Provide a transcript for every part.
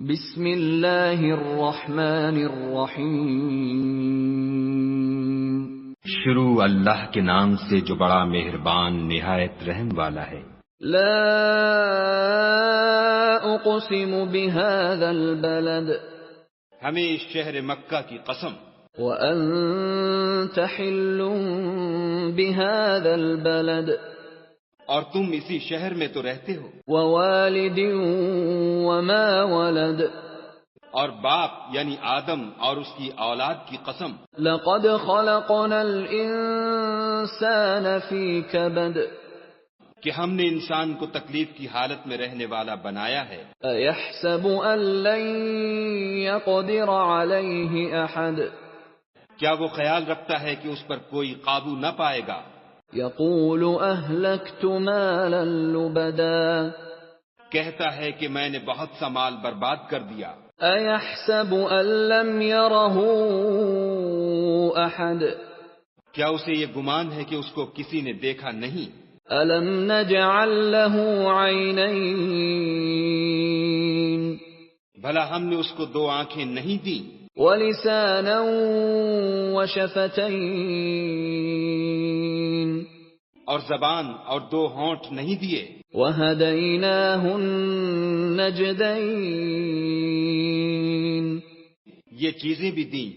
بسم اللہ الرحمن الرحیم۔ شروع اللہ کے نام سے جو بڑا مہربان نہایت رحم والا ہے۔ لا اقسم بهذا البلد، ہمیں اس شہر مکہ کی قسم، وانت حل بهذا البلد، اور تم اسی شہر میں تو رہتے ہو، ووالد وما ولد، اور باپ یعنی آدم اور اس کی اولاد کی قسم، لقد خلقنا الانسان فی کبد، کہ ہم نے انسان کو تکلیف کی حالت میں رہنے والا بنایا ہے۔ ایحسب ان لن یقدر علیہ احد، کیا وہ خیال رکھتا ہے کہ اس پر کوئی قابو نہ پائے گا؟ یقول اہلکت مالا لبدا، کہتا ہے کہ میں نے بہت سا مال برباد کر دیا۔ ایحسب ان لم یرہ احد، کیا اسے یہ گمان ہے کہ اس کو کسی نے دیکھا نہیں؟ الم نجعل له عینین، بھلا ہم نے اس کو دو آنکھیں نہیں دیں، ولسانا وشفتین، اور زبان اور دو ہونٹ نہیں دیے؟ وہدیناہ النجدین، یہ چیزیں بھی دیں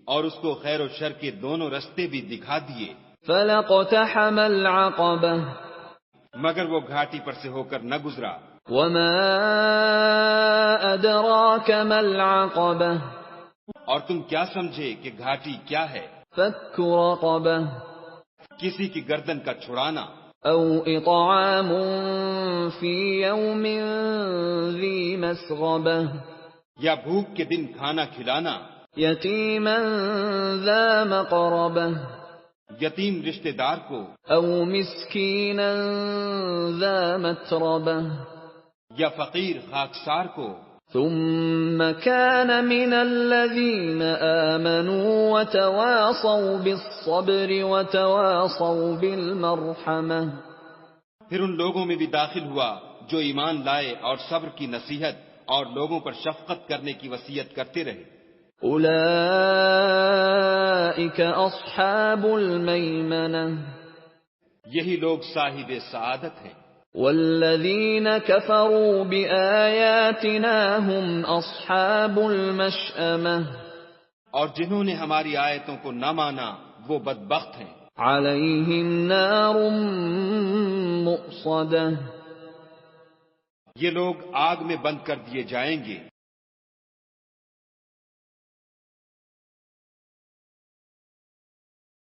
اور اس کو خیر و شر کے دونوں رستے بھی دکھا دیے، فلقتحم العقبہ، مگر وہ گھاٹی پر سے ہو کر نہ گزرا۔ وما ادراک ما العقبہ، اور تم کیا سمجھے کہ گھاٹی کیا ہے؟ فک رقبہ، کسی کی گردن کا چھڑانا، او اطعام فی یوم ذی مسغبہ، یا بھوک کے دن کھانا کھلانا، یتیما ذا مقربہ، یتیم رشتہ دار کو، او مسکینا ذا متربہ، یا فقیر خاکسار کو۔ ثم كان من الذين آمنوا وتواصوا بالصبر وتواصوا بالمرحمة، پھر ان لوگوں میں بھی داخل ہوا جو ایمان لائے اور صبر کی نصیحت اور لوگوں پر شفقت کرنے کی وصیت کرتے رہے۔ اولئك اصحاب المیمنة، یہی لوگ صاحب سعادت ہیں۔ والذین کفروا بآیاتنا هم اصحاب المشأمة، اور جنہوں نے ہماری آیتوں کو نہ مانا وہ بدبخت ہیں۔ علیہم نار مؤصدة، یہ لوگ آگ میں بند کر دیے جائیں گے۔